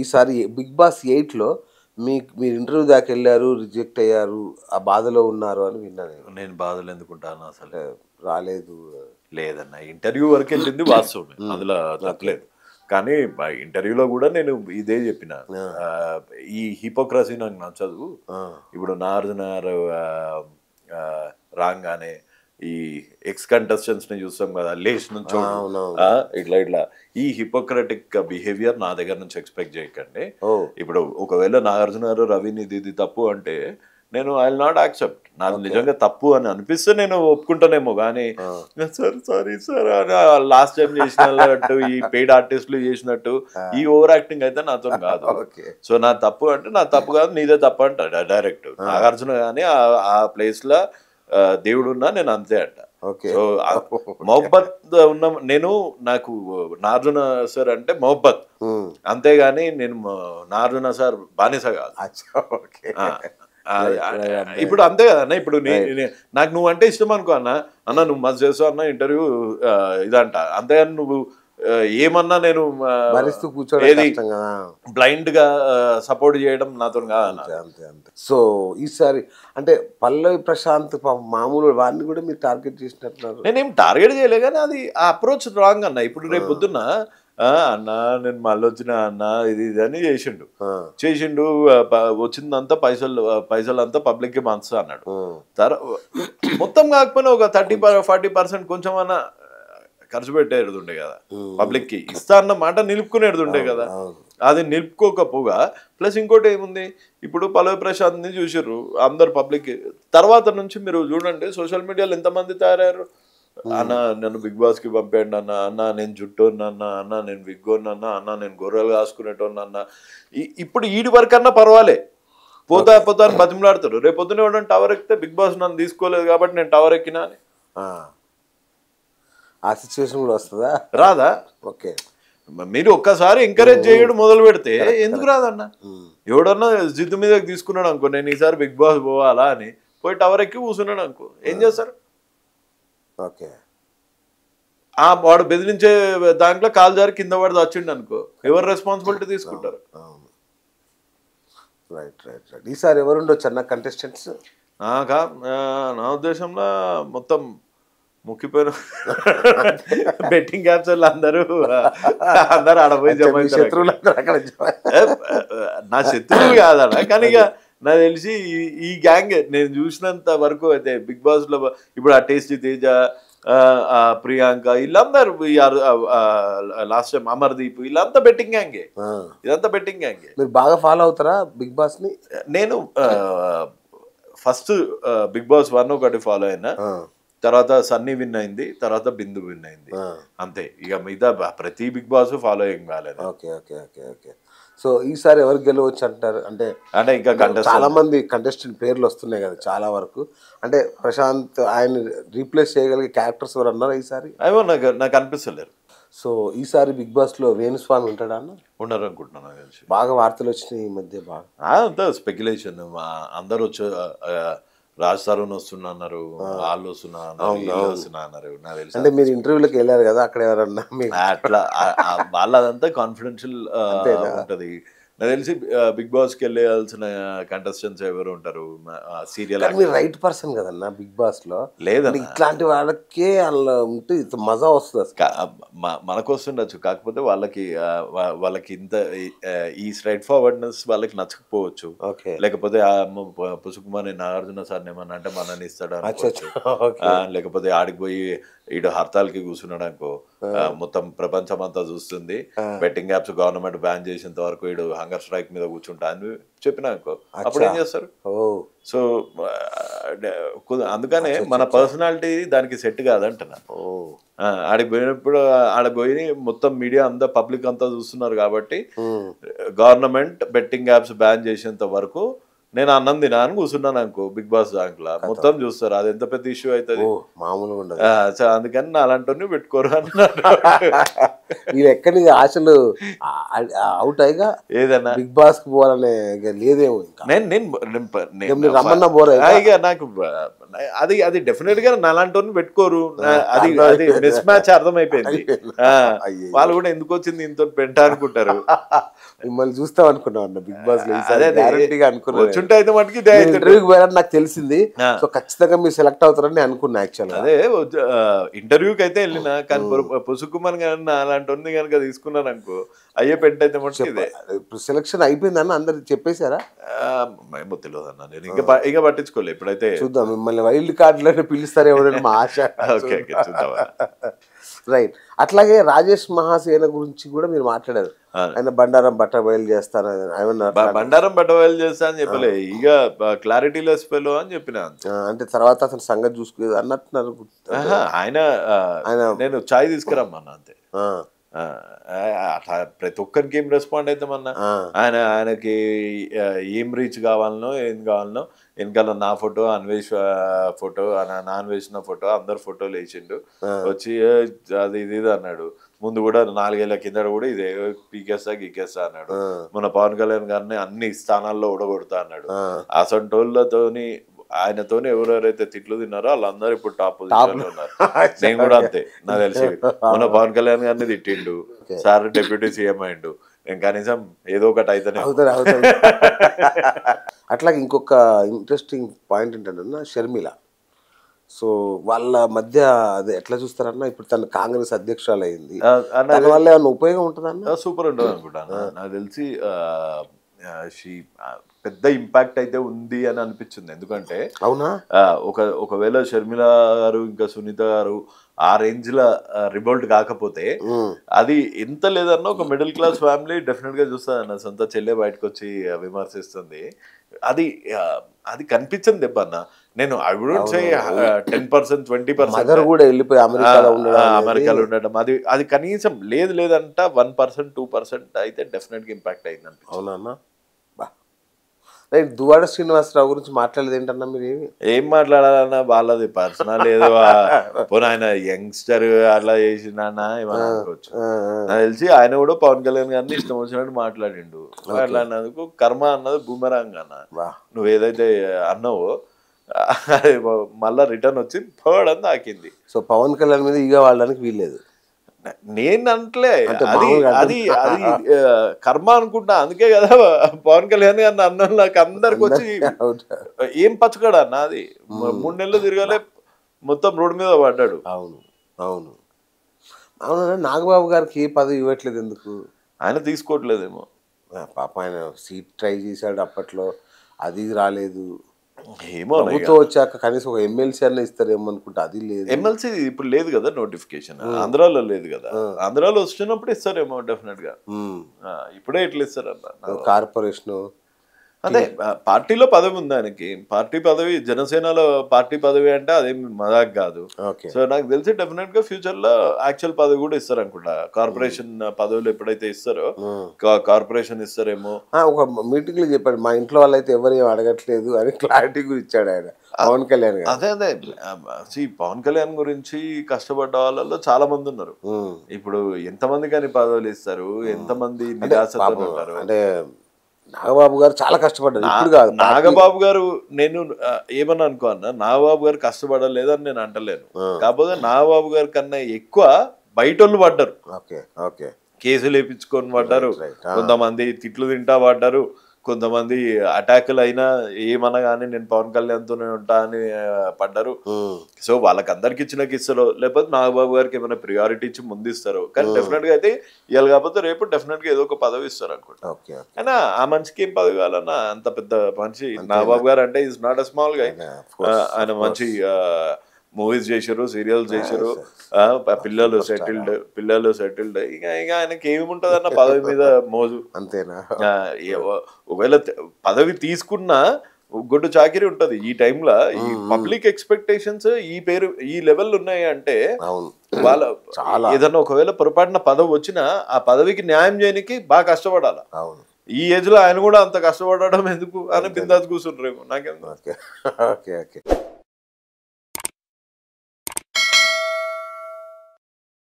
ఈసారి 'big boss 8లో' మీరు interview దాకా వెళ్ళారు, రిజెక్ట్ అయ్యారు, ఆ బాధలో ఉన్నారు అని విన్నా నేను. నేను బాధలు ఎందుకుంటాను అసలు. అంటే రాలేదు. లేదన్న, ఇంటర్వ్యూ వరకు వెళ్ళింది వాస్తవమే, అందులో తప్పలేదు. కానీ ఇంటర్వ్యూలో కూడా నేను ఇదే చెప్పిన, ఈ హిపోక్రసీ నాకు నచ్చదు. ఇప్పుడు నాగార్జున గారు రాగానే ఈ ఎక్స్ కంటెస్టెంట్స్ ని చూస్తాం కదా, లేచి నుంచి ఇట్లా ఇట్లా ఈ హిపోక్రటిక్ బిహేవియర్ నా దగ్గర నుంచి ఎక్స్పెక్ట్ చేయకండి. ఇప్పుడు ఒకవేళ నాగార్జున గారు రవిని ఇది తప్పు అంటే నేను ఐ విల్ నాట్ యాక్సెప్ట్. నాకు నిజంగా తప్పు అని అనిపిస్తే నేను ఒప్పుకుంటానేమో, కానీ sir sorry sir last time చేసినట్టు ఈ పెయిడ్ ఆర్టిస్టులు చేసినట్టు ఈ ఓవర్ యాక్టింగ్ అయితే నాతో కాదు. సో నా తప్పు అంటే నా తప్పు కాదు, నీదే తప్పు అంట డైరెక్ట్. నాగార్జున కానీ ఆ ప్లేస్ లో దేవుడు ఉన్నా నేను అంతే అంట. సో మొహబ్బత్ ఉన్న నేను, నాకు నాగార్జున సార్ అంటే మొహబ్బత్, అంతేగాని నేను నాగార్జున సార్ బానిస కాదు. ఇప్పుడు అంతే కదా అన్న. ఇప్పుడు నాకు నువ్వు అంటే ఇష్టం అనుకో అన్న, నువ్వు మస్తు చేస్తావు అన్న ఇంటర్వ్యూ ఇదంట, అంతేగాని నువ్వు ఏమన్నా నేను బ్లైండ్ గా సపోర్ట్ చేయడం నాతో కాదు. సో ఈసారి అంటే పల్లవి ప్రశాంత్ మామూలు వాడిని కూడా మీరు టార్గెట్ చేసినట్టున్నారు. నేనేం టార్గెట్ చేయలే, కానీ అది ఆ అప్రోచ్ రాంగ్ అన్న. ఇప్పుడు రేపు పొద్దున్న అన్న నేను మళ్ళీ వచ్చిన అన్న ఇది అని చేసిండు వచ్చిందంతా పైసలు అంతా పబ్లిక్ కి పంచుతా అన్నాడు. మొత్తం కాకపోయినా ఒక 30-40% కొంచెం అన్నా ఖర్చు పెట్టేడుండే కదా, పబ్లిక్ కి ఇస్తా అన్న మాట నిలుపుకునేడుండే కదా. అది నిలుపుకోకపోగా ప్లస్ ఇంకోటి ఏముంది, ఇప్పుడు పల్లవి ప్రశాంత్ ని చూసారు అందరు పబ్లిక్. తర్వాత నుంచి మీరు చూడండి సోషల్ మీడియాలో ఎంతమంది తయారయ్యారు. అన్న నన్ను బిగ్ బాస్ కి పంపేయండి అన్న నేను జుట్టోన్న అన్న నేను విగ్గోన్న అన్న నేను గొర్రెలు కాసుకునేటోన్న అన్న. ఇప్పుడు ఈడి వరకు అన్నా పర్వాలే, పోతా అని బతిమలాడతారు. రేపు పొద్దున ఎవడన్నా టవర్ ఎక్కితే బిగ్ బాస్ నన్ను తీసుకోలేదు కాబట్టి నేను టవర్ ఎక్కినా అని ఆ సిచ్యువేషన్ కూడా వస్తుందా? రాదా? ఓకే, మీరు ఒక్కసారి ఎంకరేజ్ చేయడం మొదలు పెడితే ఎందుకు రాదన్న? ఎవడన్నా జిద్దు మీద తీసుకున్నాడు అనుకో, నేను ఈసారి బిగ్ బాస్ పోవాలా అని పోయి టవర్ ఎక్కి కూర్చున్నాడు అనుకో, ఏం చేస్తారు? ఓకే, వాడు బెదిరించే దాంట్లో కాలు జారి కింద పడి వచ్చిండు అనుకో, ఎవరు రెస్పాన్సిబిలిటీ తీసుకుంటారు? రైట్. ఈసారి ఎవరు ఉండొచ్చు అన్న కంటెస్టెంట్స్? నా ఉద్దేశంలో మొత్తం ముక్కిపోయిన బెట్టింగ్ యాప్స్ వాళ్ళు అందరూ ఆడపోయి శత్రువులు. నా శత్రువులు కాదన్న, కానీ ఇక నాకు తెలిసి ఈ గ్యాంగ్ నేను చూసినంత వరకు అయితే బిగ్ బాస్ లో ఇప్పుడు ఆ టేస్టీ తేజ, ప్రియాంక వీళ్ళందరూ, లాస్ట్ టైం అమర్దీప్, వీళ్ళంతా బెట్టింగ్ గ్యాంగే. ఇదంతా బెట్టింగ్ గ్యాంగే. మీరు బాగా ఫాలో అవుతారా బిగ్ బాస్ ని? నేను ఫస్ట్ బిగ్ బాస్ 1 ఒకటి ఫాలో అయినా, తర్వాత సన్నీ విన్ అయింది, తర్వాత బిందు విన్ అయింది, అంతే. ఇక మిగతా ప్రతి బిగ్ బాస్ ఫాలో ఏం కాలేదు. ఓకే. సో ఈసారి ఎవరు గెలవచ్చు అంటారు? అంటే ఇంకా చాలా మంది కంటెస్టెంట్ పేర్లు వస్తున్నాయి కదా చాలా వరకు. అంటే ప్రశాంత్ ఆయన రీప్లేస్ చేయగలిగే క్యారెక్టర్స్ ఎవరు అన్నారు ఈసారి? ఏమో నాకు అనిపిస్తలేరు. సో ఈసారి బిగ్ బాస్ లో వేణుస్వామి ఉంటాడా అన్న? ఉండరు అనుకుంటున్నాను. బాగా వార్తలు వచ్చినాయి ఈ మధ్య, బాగా అంతా స్పెక్యులేషన్. అందరు వచ్చి రాజ్ తరుణ్ వస్తున్నా అన్నారు, వాళ్ళు వస్తున్నా అన్నారు. నాకు తెలుసు. అంటే మీరు ఇంటర్వ్యూలకు వెళ్ళారు కదా, అక్కడ ఎవరన్నా అట్లా వాళ్ళదంతా కాన్ఫిడెన్షియల్ ఉంటది. నాకు తెలిసి బిగ్ బాస్ కి వెళ్ళాల్సిన కంటెస్టెంట్స్ ఎవరు ఉంటారు సీరియల్. మీరు రైట్ పర్సన్ కదన్నా బిగ్ బాస్ లో. లేదండి, ఇట్లాంటి వాళ్ళకే అలా ఉంటే మజా వస్తుంది. మనకు వస్తుండొచ్చు, కాకపోతే వాళ్ళకి ఇంత ఈ స్ట్రైట్ ఫార్వర్డ్నెస్ వాళ్ళకి నచ్చకపోవచ్చు. లేకపోతే పుసుకుమని నాగార్జున సార్ ఏమన్నా అంటే మనని ఇస్తాడు, లేకపోతే ఆడికి పోయి ఈడు హర్తాల్కి కూర్చున్నాడు అనుకో, మొత్తం ప్రపంచం అంతా చూస్తుంది, బెట్టింగ్ యాప్స్ గవర్నమెంట్ బ్యాన్ చేసేంత వరకు వీడు హంగర్ స్ట్రైక్ మీద కూర్చుంటా అని చెప్పినా అనుకో, అప్పుడు ఏం చేస్తారు? సో అందుకనే మన పర్సనాలిటీ దానికి సెట్ కాదంటున్నా. ఆడికి పోయినప్పుడు ఆడిపోయి మొత్తం మీడియా అంతా పబ్లిక్ అంతా చూస్తున్నారు కాబట్టి గవర్నమెంట్ బెట్టింగ్ యాప్స్ బ్యాన్ చేసేంత వరకు నేను అన్నం తినా అని కూర్చున్నాను అనుకో బిగ్ బాస్ దాంట్లో మొత్తం చూస్తారు, అది ఎంత పెద్ద ఇష్యూ అవుతుంది. మామూలుగా ఉండదు. సో అందుకని నా అలాంటి పెట్టుకోరు అన్నాడు. వీళ్ళు ఎక్కడి ఆశలు అవుట్ అయిగా ఏదన్నా బిగ్ బాస్ కి పోవాలనే లేదేమో. ఇంకా నేను రమ్మన్నా బోర్ ఇక నాకు అది అది డెఫినెట్ గా నాలాంటి పెట్టుకోరు. అది అది మిస్ మ్యాచ్ అర్థమైపోయింది. వాళ్ళు కూడా ఎందుకు వచ్చింది ఇంత పెంట అనుకుంటారు. మిమ్మల్ని చూస్తాం అనుకున్నాం బిగ్ బాస్ వచ్చుంటే అయితే మటుకి ఇంటర్వ్యూకి పోయారని నాకు తెలిసింది. సో ఖచ్చితంగా మీరు సెలెక్ట్ అవుతారని అనుకున్నా. యాక్చువల్ అదే ఇంటర్వ్యూకి అయితే వెళ్ళినా, కానీ పుసుకుమని కానీ అలాంటి ఉంది కనుక తీసుకున్నాను అనుకో అయ్యే పెంట అయితే మటుకు ఇదే. సెలక్షన్ అయిపోయిందన్న అందరు చెప్పేశారా? ఏమో తెలియదు అన్న, నేను ఇంకా పట్టించుకోలేదు. ఇప్పుడైతే చూద్దాం, మిమ్మల్ని వైల్డ్ కార్డులోనే పిలుస్తారు ఎవరైనా మా ఆశ. రైట్. అట్లాగే రాజేష్ మహాసేన గురించి కూడా మీరు మాట్లాడారు. ఆయన బండారం బట్ట బయలు చేస్తాను బండారం బట్ట బయలు చేస్తా అని చెప్పలే, ఇక క్లారిటీ లెస్ ఫెలో అని చెప్పిన. అంటే తర్వాత అతను సంగతి చూసుకోలేదు అన్నట్టున్నారు. ఆయన నేను చాయ్ తీసుకురమ్మన్నా అంతే. ప్రతి ఒక్కరికి ఏం రెస్పాండ్ అవుతామన్నా. ఆయనకి ఏం రీచ్ కావాలనో ఏం కావాలనో వెనకాల నా ఫోటో, అన్వేష్ ఫోటో, నాన్ వేసిన ఫోటో, అందరు ఫోటోలు వేసిండు. వచ్చి అది ఇది అన్నాడు. ముందు కూడా 4 ఏళ్ల కింద కూడా ఇదే పీకేస్తా గీకేస్తా అన్నాడు. మన పవన్ కళ్యాణ్ గారిని అన్ని స్థానాల్లో ఓడగొడతా అన్నాడు. అసంటోళ్ళతోని ఆయనతోనే ఎవరెవరైతే తిట్లు తిన్నారో వాళ్ళందరూ ఇప్పుడు టాప్ పొజిషన్ లో ఉన్నారు. నేను కూడా అంతే, నాకు తెలిసి మన పవన్ కళ్యాణ్ గారిని తిట్టిండు, సార్ డిప్యూటీ సీఎం అయిండు, నేను కనీసం ఏదో ఒకటి అయితేనే. అట్లాగే ఇంకొక ఇంట్రెస్టింగ్ పాయింట్ ఏంటంటే షర్మిల. సో వాళ్ళ మధ్య అది ఎట్లా చూస్తారన్నా, ఇప్పుడు తను కాంగ్రెస్ అధ్యక్షురాలు అయింది, దానివల్ల ఏమన్నా ఉపయోగం ఉంటుందన్న? సూపర్ ఉంటుంది అనుకుంటాను. నాకు తెలిసి పెద్ద ఇంపాక్ట్ అయితే ఉంది అని అనిపించింది. ఎందుకంటే అవునా, ఒకవేళ షర్మిల గారు ఇంకా సునీత గారు ఆ రేంజ్ ల రివోల్ట్ కాకపోతే, అది ఎంత లేదన్నా ఒక మిడిల్ క్లాస్ ఫ్యామిలీ డెఫినెట్ గా చూస్తుంది అన్న. సొంత చెల్లె బయటకు వచ్చి విమర్శిస్తుంది, అది అది కనిపించింది దెబ్బ అన్న. నేను ఐ వుడెంట్ సే 10%, 20% కూడా వెళ్ళిపోయి అమెరికాలో ఉండడం, అది కనీసం లేదంట 1%, 2% అయితే డెఫినెట్ గా ఇంపాక్ట్ అయింది అనిపించింది. అవునా? రైట్. దువ్వాడ శ్రీనివాసరావు గురించి మాట్లాడలేదు ఏంటన్నా మీరు? ఏం మాట్లాడాలన్నా, వాళ్ళది పర్సనల్ ఏదో పోనీ ఆయన యంగ్స్టర్ అట్లా చేసిందన్నా ఏమన్నా అనుకోవచ్చు. నాకు తెలిసి ఆయన కూడా పవన్ కళ్యాణ్ గారిని ఇష్టం వచ్చినట్టు మాట్లాడిండు. మాట్లాడినందుకు కర్మ అన్నది బూమరాంగ్ అన్న. నువ్వు ఏదైతే అన్నావో మళ్ళా రిటర్న్ వచ్చి థర్డ్ అని తాకింది. సో పవన్ కళ్యాణ్ మీద ఇక వాళ్ళడానికి వీల్లేదు. నేను అంటలే, అది అది అది కర్మ అనుకుంటా. అందుకే కదా పవన్ కళ్యాణ్ గారిని అన్న నాకు అందరికి వచ్చి ఏం పచ్చగడా అన్న. అది 3 నెలలు తిరగలే, మొత్తం రోడ్డు మీద పడ్డాడు. అవును అవును అవునా. నాగబాబు గారికి ఏ పదవి ఇవ్వట్లేదు ఎందుకు? ఆయన తీసుకోవట్లేదేమో పాప. ఆయన సీట్ ట్రై చేశాడు అప్పట్లో, అది రాలేదు. ఏమో వచ్చాక కనీసం ఒక ఎమ్మెల్సీ అన్న ఇస్తారేమో అనుకుంటా, అది లేదు. ఎమ్మెల్సీ ఇప్పుడు లేదు కదా నోటిఫికేషన్, ఆంధ్రాలో లేదు కదా. ఆంధ్రాలో వచ్చినప్పుడు ఇస్తారేమో డెఫినెట్ గా. ఇప్పుడే ఎట్లా ఇస్తారన్న? కార్పొరేషన్ అదే పార్టీలో పదవి ఉంది ఆయనకి. పార్టీ పదవి, జనసేనలో పార్టీ పదవి అంటే అదేం మజాక్ కాదు. సో నాకు తెలిసి డెఫినెట్ గా ఫ్యూచర్ లో యాక్చువల్ పదవి కూడా ఇస్తారు అనుకుంటా. కార్పొరేషన్ పదవులు ఎప్పుడైతే ఇస్తారో కార్పొరేషన్ ఇస్తారేమో. ఒక మీటింగ్ లో చెప్పాడు, మా ఇంట్లో వాళ్ళు అయితే ఎవరు ఏం అడగట్లేదు అని క్లారిటీ కూడా ఇచ్చాడు ఆయన, పవన్ కళ్యాణ్ గారు. అదే పవన్ కళ్యాణ్ గురించి కష్టపడ్డ వాళ్ళలో చాలా మంది ఉన్నారు. ఇప్పుడు ఎంతమంది కానీ పదవులు ఇస్తారు, ఎంతమంది నిరాశతో ఉంటారు. అంటే నాగబాబు గారు చాలా కష్టపడ్డారు. ఇప్పుడు కాదు, నాగబాబు గారు నేను ఏమన్నా అనుకో అన్న, నాగబాబు గారు కష్టపడలేదని నేను అంటలేను. కాకపోతే నాగబాబు గారి కన్నా ఎక్కువ బయట వాళ్ళు పడ్డారు. కేసులు వేయించుకొని పడ్డారు, కొంతమంది తిట్లు తింటా పడ్డారు, కొంతమంది అటాకులు అయినా ఏమన్నా కానీ నేను పవన్ కళ్యాణ్తోనే ఉంటా అని పడ్డారు. సో వాళ్ళకి అందరికి ఇచ్చిన కిస్సలో, లేకపోతే నాగబాబు గారికి ఏమైనా ప్రియారిటీ ఇచ్చి ముందు ఇస్తారు. కానీ డెఫినెట్ గా అయితే ఇవాళ కాకపోతే రేపు డెఫినెట్ గా ఏదో ఒక పదవి ఇస్తారు అనుకుంటా. అయినా ఆ మనిషికి ఏం పదవి కావాలన్నా, అంత పెద్ద మనిషి నాగబాబు గారు అంటే ఈజ్ నాట్ అ స్మాల్ గా. ఆయన మంచి మూవీస్ చేశారు, సీరియల్స్ చేశారు, పిల్లలు సెటిల్డ్. ఇక ఆయనకి ఏముంటది అన్న పదవి మీద మోజు, అంతేనా? ఒకవేళ పదవి తీసుకున్నా గొడ్డు చాకిరి ఉంటది ఈ టైంలో. ఈ పబ్లిక్ ఎక్స్పెక్టేషన్స్ ఈ లెవెల్ ఉన్నాయి అంటే వాళ్ళ ఏదన్నా ఒకవేళ పొరపాటున పదవి వచ్చినా ఆ పదవికి న్యాయం చేయడానికి బాగా కష్టపడాలి. ఈ ఏజ్ లో ఆయన కూడా అంత కష్టపడడం ఎందుకు అని బిందాస్ కూర్చుంటారేమో నాకేం. Okay okay okay